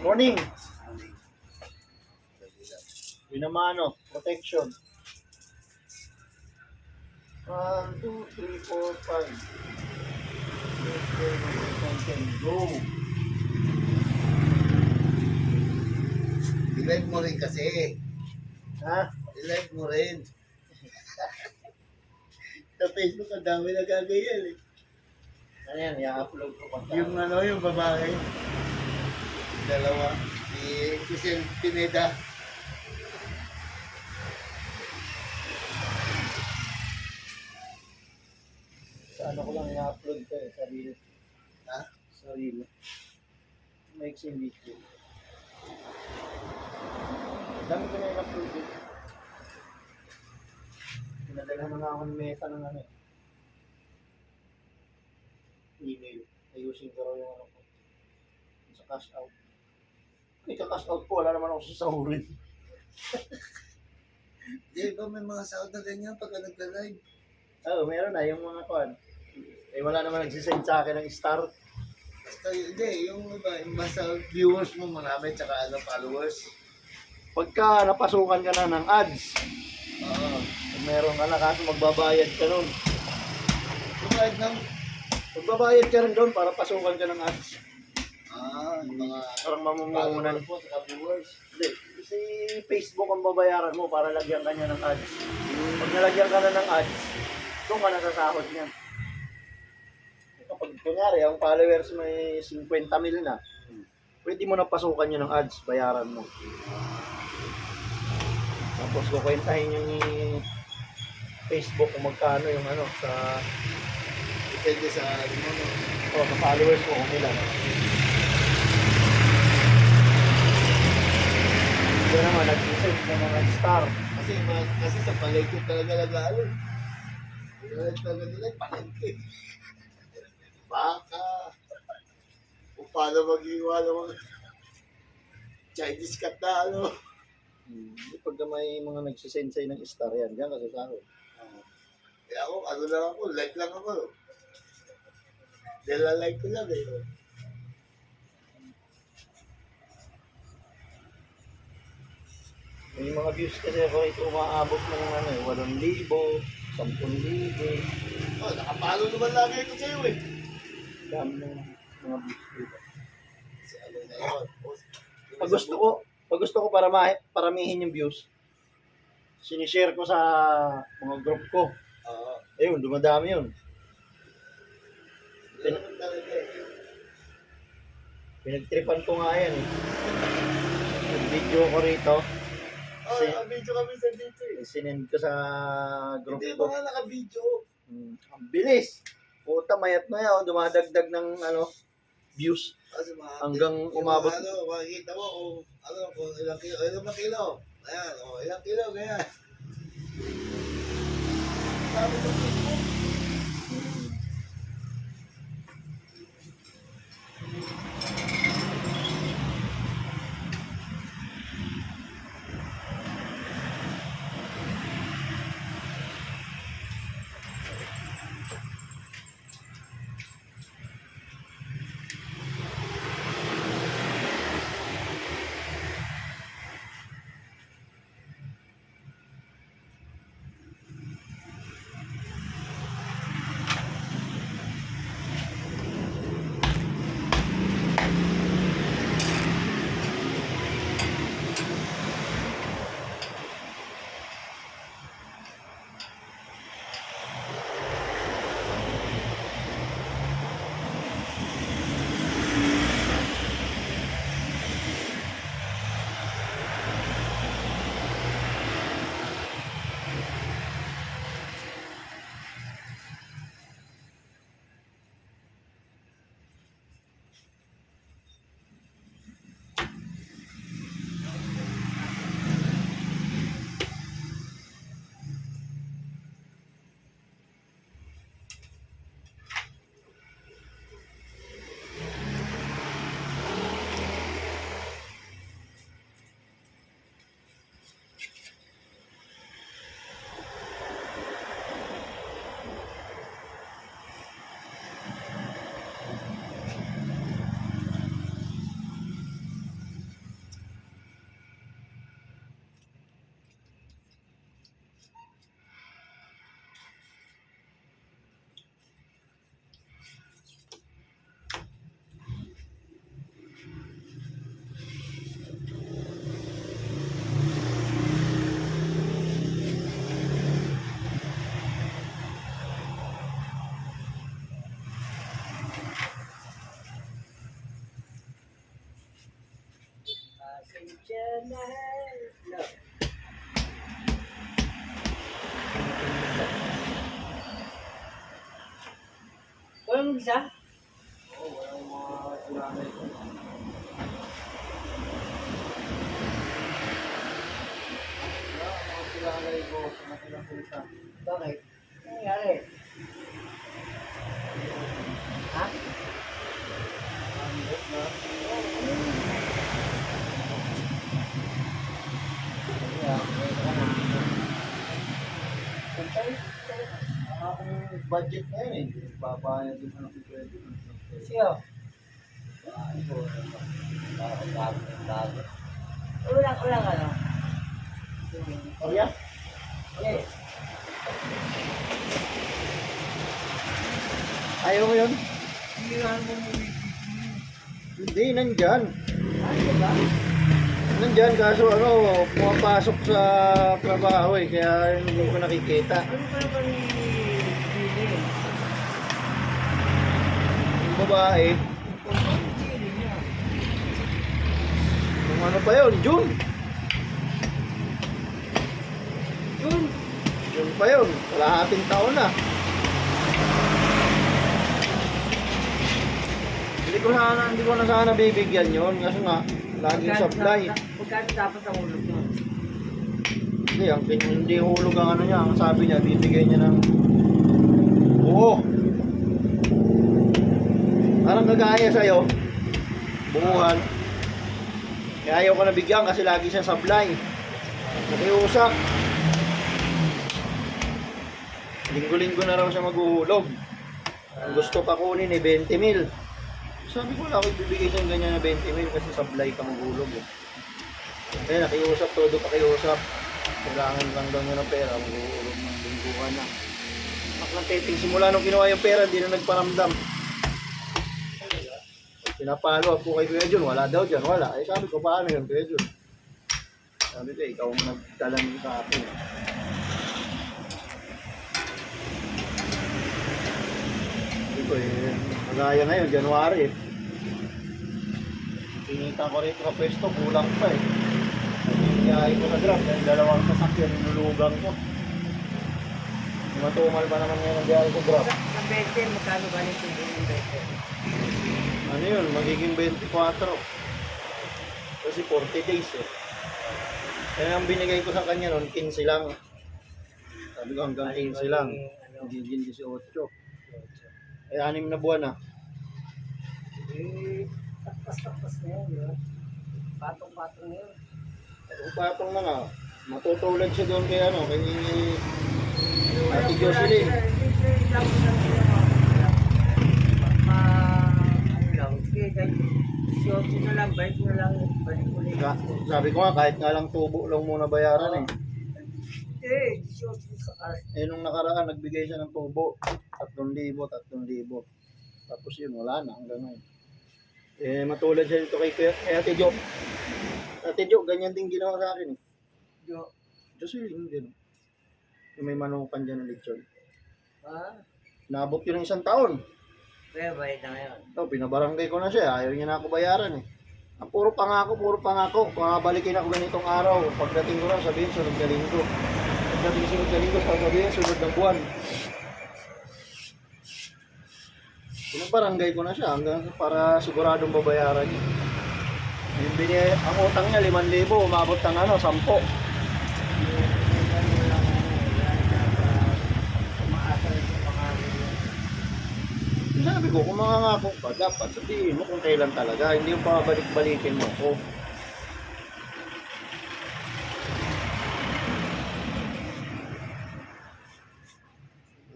Morning. Binamano, protection. 1, 2, 3, 4, 5. Go. I-live mo rin kasi. Ha? I-live mo rin. Sa Facebook, ang dami na gagayan eh. Ano yan, i-upload ko pa. Yung yung babae. Dalawa. Si Giselle Pineda. Sa ano ko lang i-upload ko eh, sa reel. Ha? Sa reel. Mixing video. Dami ko na i-upload eh. Pinadala na nga ako ng meta ng ano eh. Email. Ayusin ko raw yung ano ko. Sa cash out. Kaya cash out ko, wala naman ako sasahurin. Di ba may mga sound na ganyan pagka nagla-live? Oo, meron na yung mga kwan. Eh wala naman nagsisend sa akin ng star. Basta hindi, yung iba, yung basta viewers mo marami tsaka followers. Pagka napasukan ka na ng ads, Oo. meron ka na kaso magbabayad ka nun. Tulad ng, Magbabayad ka rin doon para pasukan ka ng ads. yung mga Parang mamumuhunan. followers mo tsaka viewers. Hindi, si Facebook ang babayaran mo para lagyan ka niya ng ads. Pag nalagyan ka na ng ads, doon ka nasasahod niya. Kapag kunyari, ang followers may 50 mil na, pwede mo na pasukan niya ng ads, bayaran mo. Tapos kukwentahin niyo ni Facebook kung magkano yung ano sa Depende sa sa followers mo kung ilan. Ito naman, nag-send ng mga star. Kasi sa palengke talaga nag-aaral. Talaga nila, palengke. Baka. Kung paano mag-iwala mga Chinese cat na Pag may mga nagsisend sa'yo ng star yan, diyan kasi sahod. Kaya ako, ano lang ako, like lang ako. Dahil like ko lang eh. May mga views kasi ako ito umaabot ng ano, 8,000, 10,000. Oh, nakapalo naman lagi ito sa'yo eh. Dami ng mga views dito. Kasi ano na yun. Pag gusto ko paramihin yung views, sinishare ko sa mga group ko. Oo. Ayun, dumadami yun. Ganun talaga eh. Pinagtripan ko nga yan eh. Nag-video ko rito. Oh, naka-video kami sa dito eh. Sinend ko sa group Hindi ko. ba nga naka-video? Ang bilis. Puta, mayat na yan. Dumadagdag ng views. Kasi mga Hanggang umabot. Ano, makikita mo kung ilang kilo. Ayan, ilang kilo, ganyan. Sabi ko, Facebook. Walang isa? Oo, walang mga kulanay ko. Wala, mga kulanay ko sa nakinapunta. Bakit? Ano nangyari? Ha? Ambot na. Kaya, wala ka na. Santay, akong budget na yun eh. Papayag din sa nakipwede. Siya. Ay, ko. Bago. Ulang ano? Oh, yeah? Eh, Ayaw mo yun? hindi nga mo Hindi, nandyan. ano ba? Nandyan, kaso ano, pumapasok sa trabaho eh, kaya hindi ko nakikita. Ano pa naman hindi? Yung babae, Hindi niya. kung ano pa yun, June. Yun. June pa yun, kalahating taon na. Hindi ko na sana bibigyan yun, kasi nga, laging supply. Magkano dapat ang ulog mo? Hindi, hindi hulog ang ano niya, ang sabi niya, bibigay niya ng buo. Parang kagaya sa'yo, buuhan. Kaya ayaw ko na bigyan kasi lagi siyang supply. Nakiusap. Linggo-linggo na raw siya maghuhulog. Ang gusto pa kunin eh, 20 mil. Sabi ko, wala ako ibibigay siyang ganyan na 20 mil kasi supply ka maghulog eh. Kaya nakiusap, todo pakiusap. Kailangan lang daw niya ng pera, mag-uulog ng lingguhan na. Maklang teting, simula nung kinuha yung pera, hindi na nagparamdam. Pinapalo ako kay Kuya Jun, wala daw dyan, wala. Eh sabi ko, paano yun Kuya Jun? Sabi ko, ikaw ang nagtalan sa akin. Sabi ko eh, magaya ngayon, January eh. Pinita ko rito sa pwesto, kulang pa eh. Hinihayin ko sa grab, dahil dalawang sasakyan, nilulugang ko. Matumal pa naman ngayon ang biyahe ko grab. Sa 20, magkano ba nito yung 20? Ano yun, magiging 24. Kasi 40 days eh. Kaya ang binigay ko sa kanya noon, 15 lang. Sabi ko hanggang 15 lang. Magiging 18. Eh, 6 na buwan na. Eh, takpas na yun, di ba? Patong-patong na yun. Kung patong na nga, matutulad siya doon kay ano, kay Ate Jocelyn. Hindi lang sila ano lang, sige, kahit 18 na lang, balik na lang, balik ulit. Sabi ko nga, kahit nga lang tubo lang muna bayaran eh. Eh, 18 sa karas. Eh, nung nakaraan, nagbigay siya ng tubo. 3,000. Tapos yun, wala na hanggang ngayon. Eh, matulad siya dito kay Ate Jo. Ate Jo, ganyan din ginawa sa akin eh. Jo, Jocelyn, din. Yung may manukan dyan ng lechon. ah, Nabot yun ng 1 taon. kaya bayad na ngayon. So, pinabarangay ko na siya. Ayaw niya na ako bayaran eh. Ang puro pangako. Pabalikin ako ganitong araw. Pagdating ko lang, sabihin, sunod na linggo. Pagdating sunod na linggo, sabihin, sunod ng buwan. Pinabarangay ko na siya hanggang para siguradong babayaran niya. Ang utang niya, 5,000. Umabot ng 10. Sabi ko, kung mangangako ka, dapat sabihin mo kung kailan talaga. Hindi yung pabalik-balikin mo ko.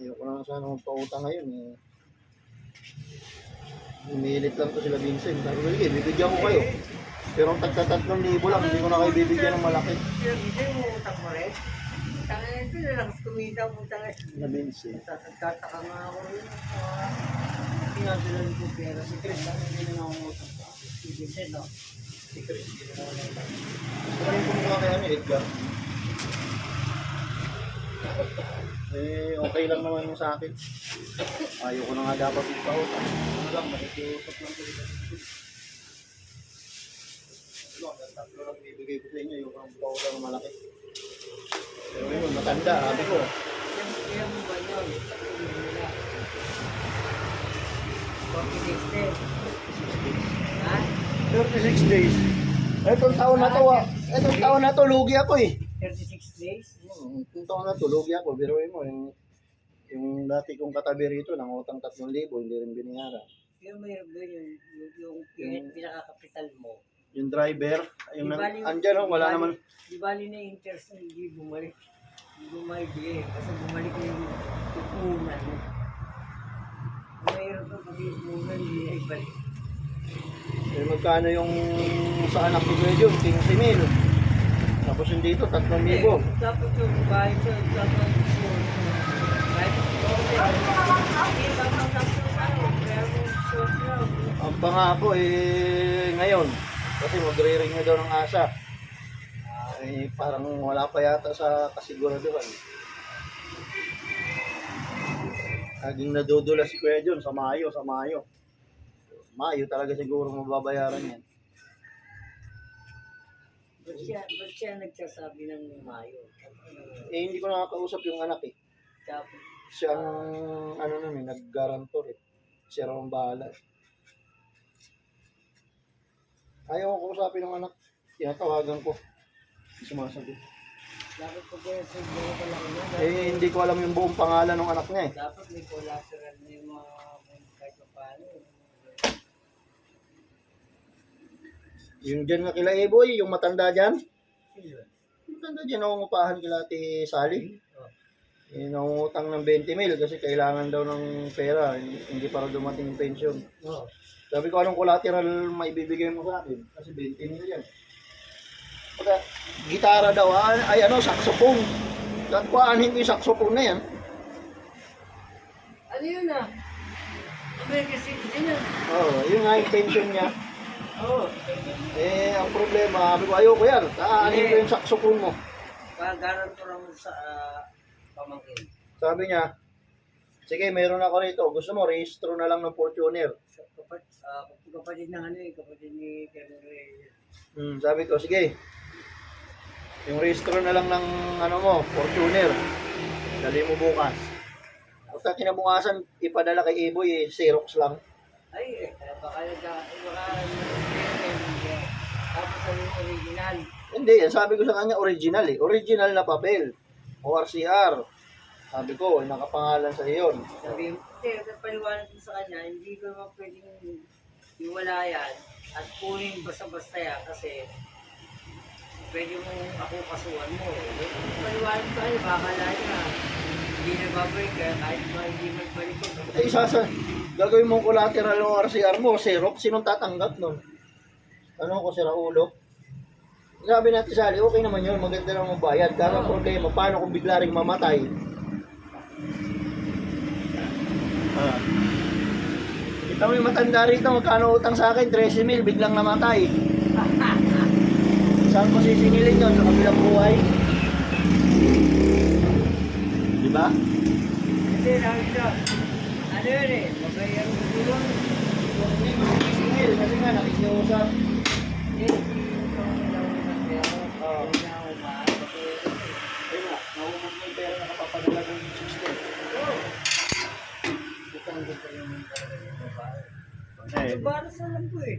Ayoko na sana magpautang ngayon eh. Umilit lang to sila Vincent. Sabi ko, sige, bibigyan ko kayo. Pero ang tagka-3,000 lang, hindi ko na kayo bibigyan ng malaki. Hindi mo utang mo rin. Tangin ito na lang kumita mo tangin. Na Vincent. Nagtataka nga ako rin. Hindi nga sila nito pera. Si Chris, hindi na nangungutang sa akin. Si Vincent, no? Si Chris, hindi na nangungutang. Sabi ko mukha kaya ni Edgar. Eh, okay lang naman yung sa akin. Ayaw ko na nga dapat ipautang. Ano lang, makikiusap lang sila. Ano, hanggang 3 lang bigay ko sa inyo yung powder na malaki. Pero yun, matanda, sabi ko. Kaya mo ba yun? Nila. 46 days. Ha? 36 days. Itong taon na to, itong taon na to, lugi ako eh. 36 days? Itong taon na to, lugi ako. Biruin mo, yung dati kong katabi rito, nang utang 3,000, hindi rin binayaran. Yung may yung pinakakapital mo. Yung driver, yung Di bali- andyan oh, wala di bali- naman. Di bali na interest na hindi bumalik. Hindi bumalik eh. Kasi bumalik na yung unan mo. Mayroon pa pag yung unan, hindi na ibalik. Eh, magkano yung sa anak ni Kuya Jun? 15,000. Tapos yung dito, 3,000. Dapat yung bahay ko, dapat yung kahit hindi dapat pero Ang pangako eh ngayon, kasi magre-renew daw ng asa. Eh, parang wala pa yata sa kasiguraduhan. Laging nadudula si Kuya Jun sa Mayo, sa Mayo. Mayo talaga siguro mababayaran yan. ba't siya nagsasabi ng Mayo? Eh, hindi ko nakakausap yung anak eh. Tapos, Siya ang, ano nun eh, nag-guarantor eh. Siya raw ang bahala eh. Ayaw ko kausapin ng anak. Tinatawagan ko. Sumasagot. dapat pag kaya sa mga palaki na, Eh, hindi ko alam yung buong pangalan ng anak niya eh. dapat may collateral na yung mga kahit pa paano. Yung dyan nga kila Eboy, yung matanda dyan. Sino yun? Yung matanda dyan, nangungupahan kila Ate Sally. Oh. Eh, nangungutang ng 20,000 kasi kailangan daw ng pera. Hindi para dumating yung pension. Oh. Sabi ko, anong collateral maibibigay mo sa akin? Kasi 20,000 yan. Pagka, gitara daw, ay ano, saxophone. At kuhanin ko yung saxophone na yan. Ano yun ah? American citizen yun. Yun nga yung pension niya. Oo. Eh, ang problema, sabi ko, ayoko yan. Kaanin ko yung saxophone mo. Pag-garantor mo sa pamangkin. Sabi niya, sige, meron ako rito. Gusto mo, rehistro na lang ng Fortuner. Kapatid ng ano eh, kapatid ni Kevin Reyes. Sabi ko, sige. Yung rehistro na lang ng ano mo, Fortuner. Dali mo bukas. Basta kinabukasan, ipadala kay Eboy, eh, Xerox lang. Ay, baka tapos ano yung original. Hindi, yan sabi ko sa kanya, original eh. Original na papel. ORCR. Sabi ko, nakapangalan sa iyon. Sabi, hindi, paliwanag ko sa kanya, hindi ko naman pwedeng iwala yan at kunin basta-basta yan kasi pwede mong ako kasuhan mo. Paliwanag ko kanya, baka na hindi nababalik kaya kahit ba hindi magbalik ko. Eh, gagawin mong collateral ng ORCR mo, Xerox, sinong tatanggap nun? Ano ko, si Raulo? Sabi natin, Sally, okay naman yun, maganda lang magbayad. Kaya ang problema, paano kung bigla rin mamatay? Kita mo yung matanda rito, magkano utang sa akin? 13,000, biglang namatay. Saan ko sisingilin yun? Sa kabilang buhay? Diba? Hindi, nakita. Ano yun eh, magbayar mo dito. Hindi mo sisingil kasi nga nakikiusap. Hindi, ito ang ilawin ng pera. Oo. Hindi na ako maaaring. Ayun nga, nahumog mo yung pera na kapapadala ng system. Utang ko pa yung talaga yung babae. Eh, Para sa lang ko eh.